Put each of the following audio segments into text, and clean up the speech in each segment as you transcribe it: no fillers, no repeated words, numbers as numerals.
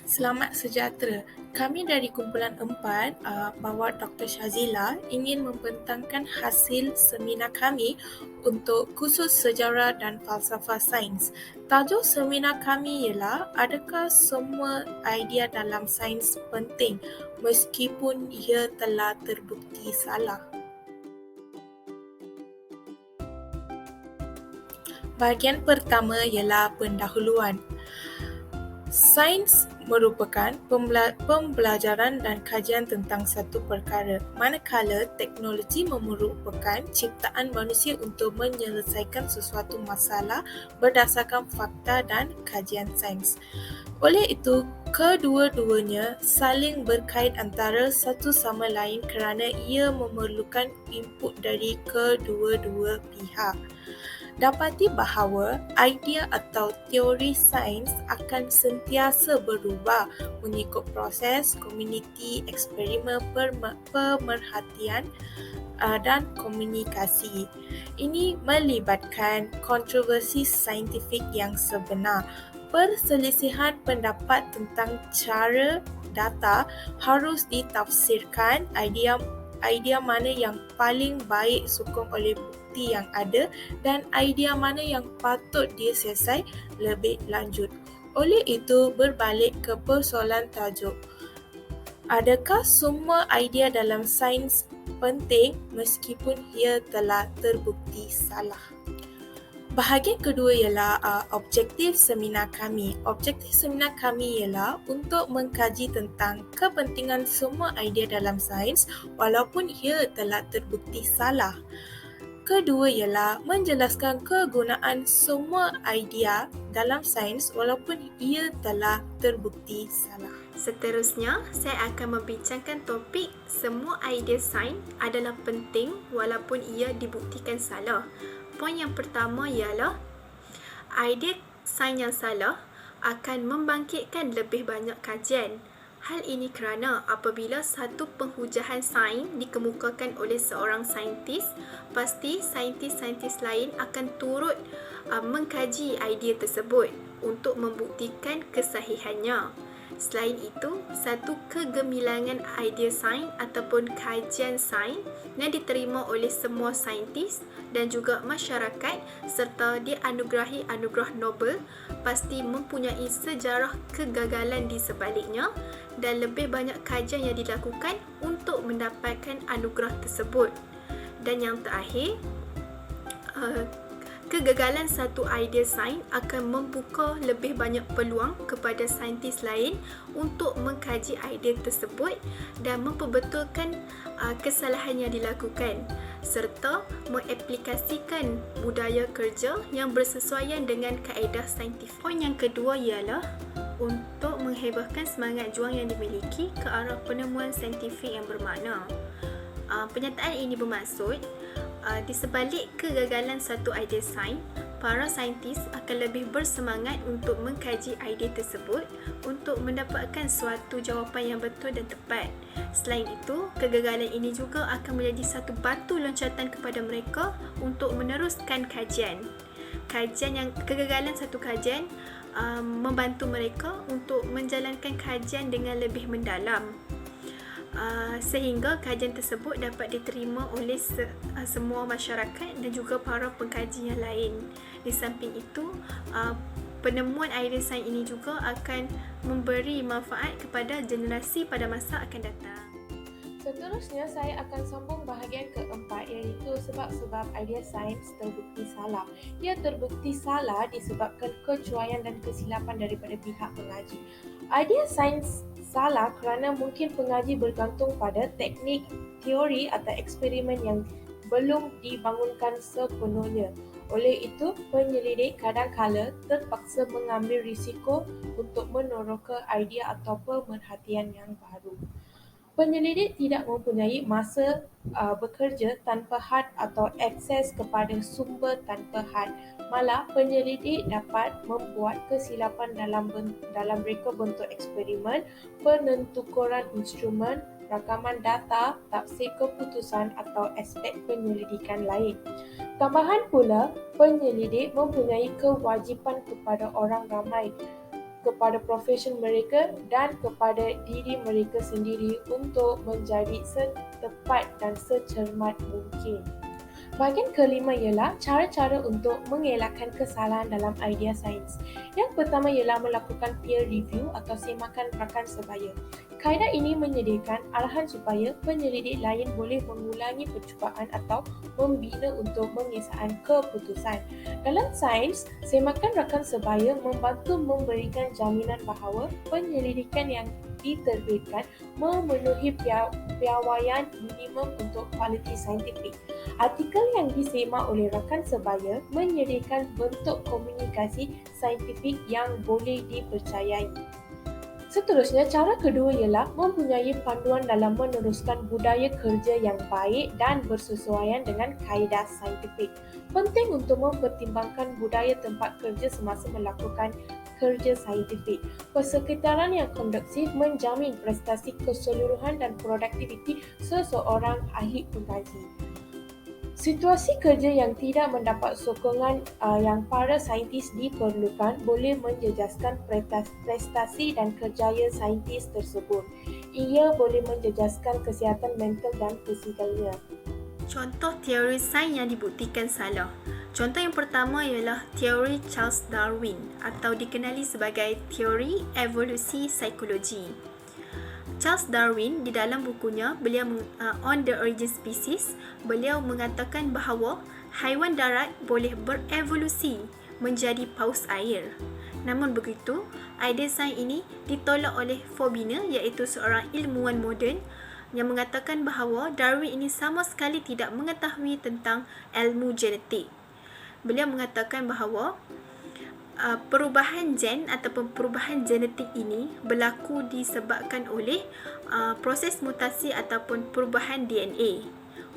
Selamat sejahtera. Kami dari kumpulan 4, bawa Dr. Shazila ingin membentangkan hasil seminar kami untuk khusus sejarah dan falsafah sains. Tajuk seminar kami ialah adakah semua idea dalam sains penting meskipun ia telah terbukti salah. Bahagian pertama ialah pendahuluan. Sains merupakan pembelajaran dan kajian tentang satu perkara, manakala teknologi merupakan ciptaan manusia untuk menyelesaikan sesuatu masalah berdasarkan fakta dan kajian sains. Oleh itu, kedua-duanya saling berkait antara satu sama lain kerana ia memerlukan input dari kedua-dua pihak. Dapati bahawa idea atau teori sains akan sentiasa berubah mengikut proses komuniti, eksperimen, pemerhatian dan komunikasi. Ini melibatkan kontroversi saintifik yang sebenar. Perselisihan pendapat tentang cara data harus ditafsirkan, idea mana yang paling baik sokong oleh bukti yang ada dan idea mana yang patut disiasat lebih lanjut. Oleh itu, berbalik ke persoalan tajuk. Adakah semua idea dalam sains penting meskipun ia telah terbukti salah? Bahagian kedua ialah objektif seminar kami. Objektif seminar kami ialah untuk mengkaji tentang kepentingan semua idea dalam sains walaupun ia telah terbukti salah. Kedua ialah menjelaskan kegunaan semua idea dalam sains walaupun ia telah terbukti salah. Seterusnya, saya akan membincangkan topik semua idea sains adalah penting walaupun ia dibuktikan salah. Poin yang pertama ialah idea sains yang salah akan membangkitkan lebih banyak kajian. Hal ini kerana apabila satu penghujahan sains dikemukakan oleh seorang saintis, pasti saintis-saintis lain akan turut mengkaji idea tersebut untuk membuktikan kesahihannya. Selain itu, satu kegemilangan idea sains ataupun kajian sains yang diterima oleh semua saintis dan juga masyarakat serta dianugerahi anugerah Nobel pasti mempunyai sejarah kegagalan di sebaliknya dan lebih banyak kajian yang dilakukan untuk mendapatkan anugerah tersebut. Dan yang terakhir, kegagalan satu idea sains akan membuka lebih banyak peluang kepada saintis lain untuk mengkaji idea tersebut dan memperbetulkan kesalahan yang dilakukan serta mengaplikasikan budaya kerja yang bersesuaian dengan kaedah saintifik. Poin yang kedua ialah untuk menghebahkan semangat juang yang dimiliki ke arah penemuan saintifik yang bermakna. Penyataan ini bermaksud di sebalik kegagalan satu idea sains, para saintis akan lebih bersemangat untuk mengkaji idea tersebut untuk mendapatkan suatu jawapan yang betul dan tepat. Selain itu, kegagalan ini juga akan menjadi satu batu loncatan kepada mereka untuk meneruskan kajian. Kegagalan satu kajian membantu mereka untuk menjalankan kajian dengan lebih mendalam. Sehingga kajian tersebut dapat diterima oleh semua masyarakat dan juga para pengkaji yang lain. Di samping itu, penemuan idea sains ini juga akan memberi manfaat kepada generasi pada masa akan datang. Seterusnya, saya akan sambung bahagian keempat iaitu sebab-sebab idea sains terbukti salah. Ia terbukti salah disebabkan kecuaian dan kesilapan daripada pihak pengaji. Idea sains salah kerana mungkin pengaji bergantung pada teknik, teori atau eksperimen yang belum dibangunkan sepenuhnya. Oleh itu, penyelidik kadang-kala terpaksa mengambil risiko untuk meneroka idea atau pemerhatian yang baru. Penyelidik tidak mempunyai masa bekerja tanpa had atau akses kepada sumber tanpa had. Malah, penyelidik dapat membuat kesilapan dalam reka bentuk eksperimen, penentukuran instrumen, rakaman data, tafsir keputusan atau aspek penyelidikan lain. Tambahan pula, penyelidik mempunyai kewajipan kepada orang ramai kepada profesi mereka dan kepada diri mereka sendiri untuk menjadi setepat dan secermat mungkin. Bahagian kelima ialah cara-cara untuk mengelakkan kesalahan dalam idea sains. Yang pertama ialah melakukan peer review atau semakan rakan sebaya. Kaedah ini menyediakan arahan supaya penyelidik lain boleh mengulangi percubaan atau membina untuk mengesahkan keputusan. Dalam sains, semakan rakan sebaya membantu memberikan jaminan bahawa penyelidikan yang diterbitkan memenuhi piawaian minimum untuk kualiti saintifik. Artikel yang disemak oleh rakan sebaya menyediakan bentuk komunikasi saintifik yang boleh dipercayai. Seterusnya, cara kedua ialah mempunyai panduan dalam meneruskan budaya kerja yang baik dan bersesuaian dengan kaedah saintifik. Penting untuk mempertimbangkan budaya tempat kerja semasa melakukan kerja saintifik. Persekitaran yang kondusif menjamin prestasi keseluruhan dan produktiviti seseorang ahli pengkaji. Situasi kerja yang tidak mendapat sokongan yang para saintis diperlukan boleh menjejaskan prestasi dan kerjaya saintis tersebut. Ia boleh menjejaskan kesihatan mental dan fizikalnya. Contoh teori sains yang dibuktikan salah. Contoh yang pertama ialah teori Charles Darwin atau dikenali sebagai teori evolusi psikologi. Charles Darwin di dalam bukunya On the Origin Species, beliau mengatakan bahawa haiwan darat boleh berevolusi menjadi paus air. Namun begitu, idea sains ini ditolak oleh Fobiner, iaitu seorang ilmuwan moden yang mengatakan bahawa Darwin ini sama sekali tidak mengetahui tentang ilmu genetik. Beliau mengatakan bahawa perubahan gen ataupun perubahan genetik ini berlaku disebabkan oleh proses mutasi ataupun perubahan DNA.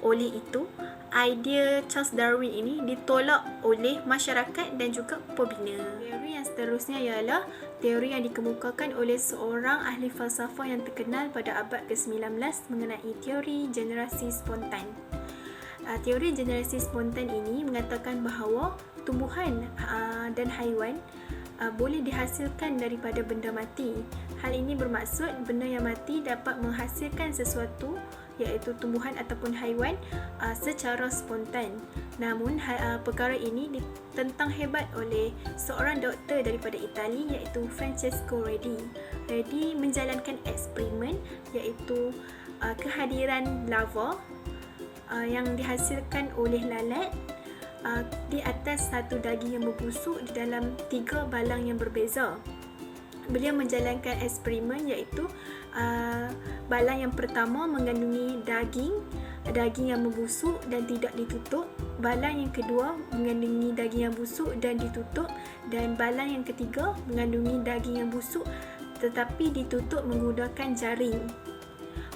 Oleh itu, idea Charles Darwin ini ditolak oleh masyarakat dan juga pembina. Teori yang seterusnya ialah teori yang dikemukakan oleh seorang ahli falsafah yang terkenal pada abad ke-19 mengenai teori generasi spontan. Teori generasi spontan ini mengatakan bahawa tumbuhan dan haiwan boleh dihasilkan daripada benda mati. Hal ini bermaksud benda yang mati dapat menghasilkan sesuatu, iaitu tumbuhan ataupun haiwan secara spontan. Namun perkara ini ditentang hebat oleh seorang doktor daripada Itali, iaitu Francesco Redi. Redi menjalankan eksperimen, iaitu kehadiran lava yang dihasilkan oleh lalat di atas satu daging yang membusuk di dalam 3 balang yang berbeza. Beliau menjalankan eksperimen, iaitu balang yang pertama mengandungi daging yang membusuk dan tidak ditutup, balang yang kedua mengandungi daging yang busuk dan ditutup, dan balang yang ketiga mengandungi daging yang busuk tetapi ditutup menggunakan jaring.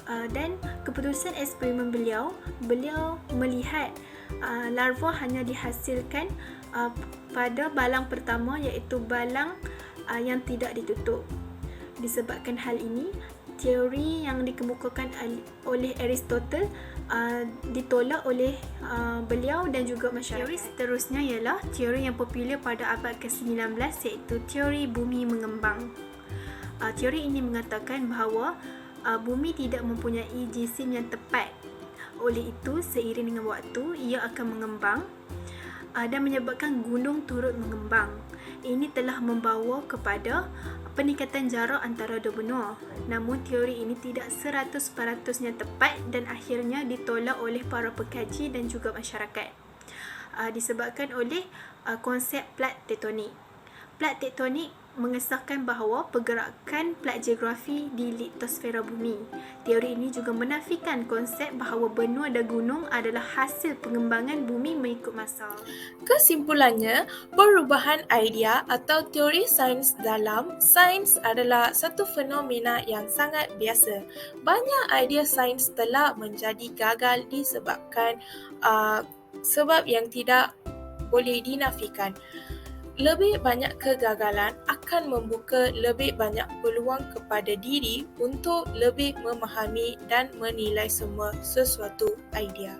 Dan keputusan eksperimen beliau melihat larva hanya dihasilkan pada balang pertama, iaitu balang yang tidak ditutup. Disebabkan hal ini, teori yang dikemukakan oleh Aristotle ditolak oleh beliau dan juga masyarakat. Teori seterusnya ialah teori yang popular pada abad ke-19, iaitu teori bumi mengembang. Teori ini mengatakan bahawa bumi tidak mempunyai jisim yang tepat. Oleh itu, seiring dengan waktu, ia akan mengembang dan menyebabkan gunung turut mengembang. Ini telah membawa kepada peningkatan jarak antara dua benua. Namun, teori ini tidak 100% tepat dan akhirnya ditolak oleh para pengkaji dan juga masyarakat. Disebabkan oleh konsep plat tektonik. Plat tektonik mengesahkan bahawa pergerakan plat geografi di litosfera bumi. Teori ini juga menafikan konsep bahawa benua dan gunung adalah hasil pengembangan bumi mengikut masa. Kesimpulannya, perubahan idea atau teori sains dalam sains adalah satu fenomena yang sangat biasa. Banyak idea sains telah menjadi gagal disebabkan sebab yang tidak boleh dinafikan. Lebih banyak kegagalan akan membuka lebih banyak peluang kepada diri untuk lebih memahami dan menilai semua sesuatu idea.